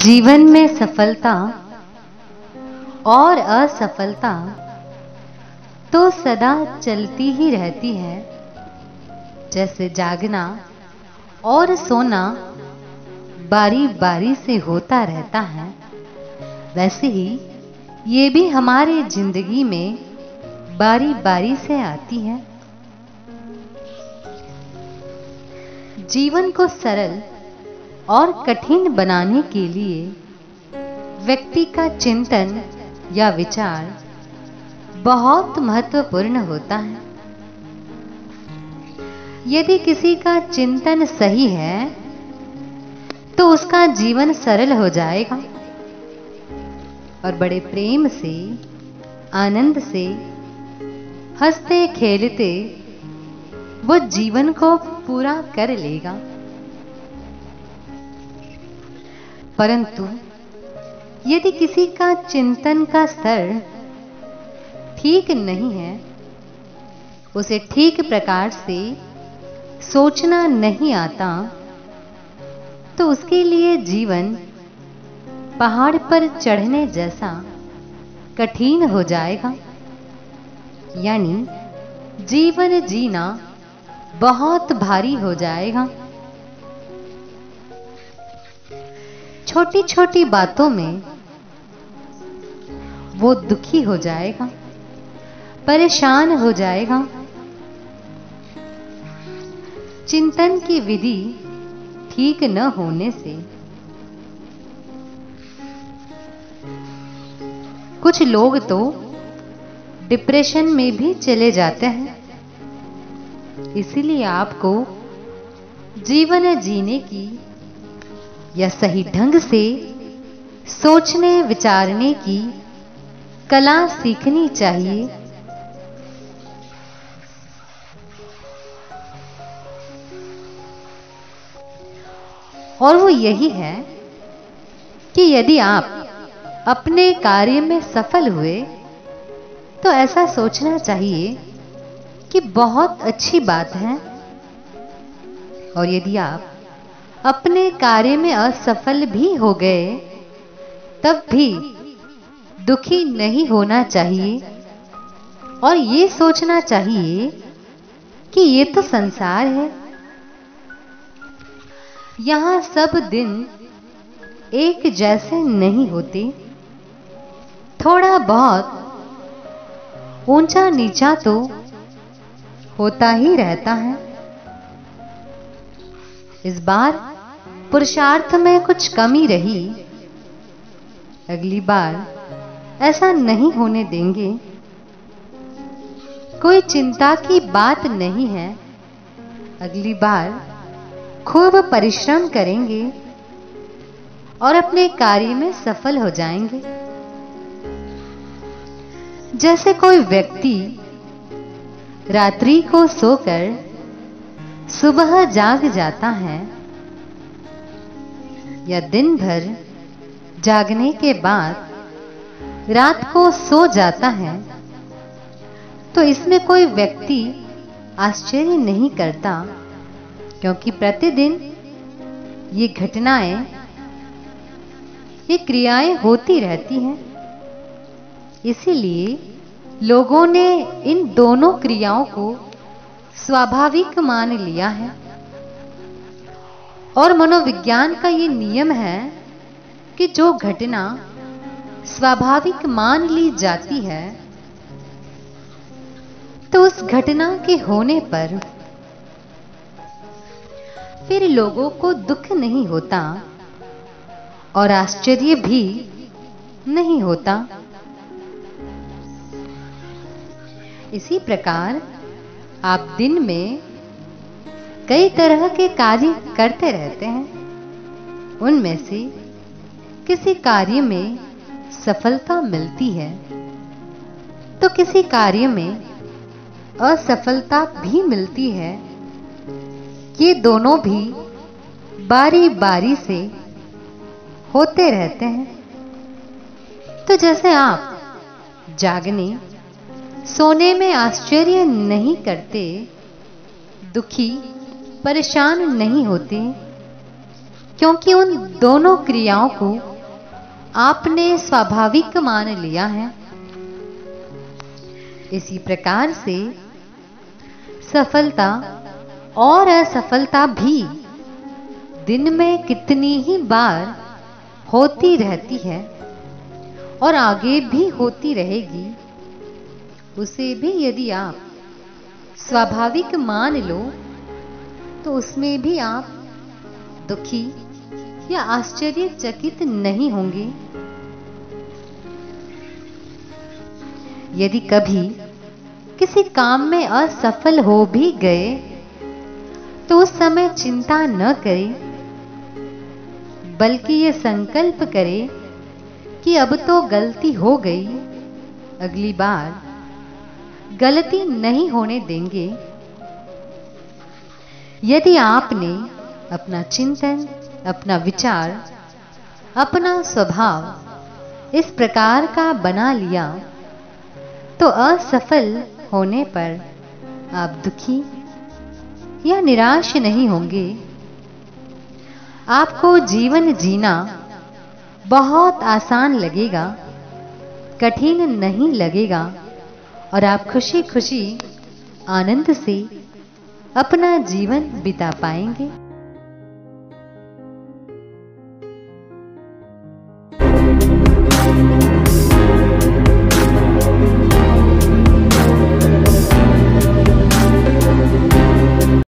जीवन में सफलता और असफलता तो सदा चलती ही रहती है। जैसे जागना और सोना बारी बारी से होता रहता है, वैसे ही ये भी हमारे जिंदगी में बारी बारी से आती है। जीवन को सरल और कठिन बनाने के लिए व्यक्ति का चिंतन या विचार बहुत महत्वपूर्ण होता है। यदि किसी का चिंतन सही है तो उसका जीवन सरल हो जाएगा और बड़े प्रेम से, आनंद से, हंसते खेलते वो जीवन को पूरा कर लेगा। परंतु यदि किसी का चिंतन का स्तर ठीक नहीं है, उसे ठीक प्रकार से सोचना नहीं आता, तो उसके लिए जीवन पहाड़ पर चढ़ने जैसा कठिन हो जाएगा। यानी जीवन जीना बहुत भारी हो जाएगा। छोटी छोटी बातों में वो दुखी हो जाएगा, परेशान हो जाएगा। चिंतन की विधि ठीक न होने से कुछ लोग तो डिप्रेशन में भी चले जाते हैं। इसीलिए आपको जीवन जीने की या सही ढंग से सोचने विचारने की कला सीखनी चाहिए। और वो यही है कि यदि आप अपने कार्य में सफल हुए तो ऐसा सोचना चाहिए कि बहुत अच्छी बात है, और यदि आप अपने कार्य में असफल भी हो गए तब भी दुखी नहीं होना चाहिए और ये सोचना चाहिए कि ये तो संसार है, यहां सब दिन एक जैसे नहीं होते। थोड़ा बहुत ऊंचा नीचा तो होता ही रहता है। इस बार पुरुषार्थ में कुछ कमी रही, अगली बार ऐसा नहीं होने देंगे। कोई चिंता की बात नहीं है, अगली बार खूब परिश्रम करेंगे और अपने कार्य में सफल हो जाएंगे। जैसे कोई व्यक्ति रात्रि को सोकर सुबह जाग जाता है या दिन भर जागने के बाद रात को सो जाता है, तो इसमें कोई व्यक्ति आश्चर्य नहीं करता, क्योंकि प्रतिदिन ये घटनाएं, ये क्रियाएं होती रहती हैं। इसीलिए लोगों ने इन दोनों क्रियाओं को स्वाभाविक मान लिया है। और मनोविज्ञान का ये नियम है कि जो घटना स्वाभाविक मान ली जाती है, तो उस घटना के होने पर फिर लोगों को दुख नहीं होता और आश्चर्य भी नहीं होता। इसी प्रकार आप दिन में कई तरह के कार्य करते रहते हैं। उनमें से किसी कार्य में सफलता मिलती है तो किसी कार्य में असफलता भी मिलती है। ये दोनों भी बारी बारी से होते रहते हैं। तो जैसे आप जागने, सोने में आश्चर्य नहीं करते, दुखी, परेशान नहीं होते, क्योंकि उन दोनों क्रियाओं को आपने स्वाभाविक मान लिया है। इसी प्रकार से सफलता और असफलता भी दिन में कितनी ही बार होती रहती है और आगे भी होती रहेगी, उसे भी यदि आप स्वाभाविक मान लो तो उसमें भी आप दुखी या आश्चर्यचकित नहीं होंगे। यदि कभी किसी काम में असफल हो भी गए तो उस समय चिंता न करें, बल्कि ये संकल्प करें कि अब तो गलती हो गई, अगली बार गलती नहीं होने देंगे। यदि आपने अपना चिंतन, अपना विचार, अपना स्वभाव इस प्रकार का बना लिया तो असफल होने पर आप दुखी या निराश नहीं होंगे। आपको जीवन जीना बहुत आसान लगेगा, कठिन नहीं लगेगा और आप खुशी खुशी आनंद से अपना जीवन बिता पाएंगे।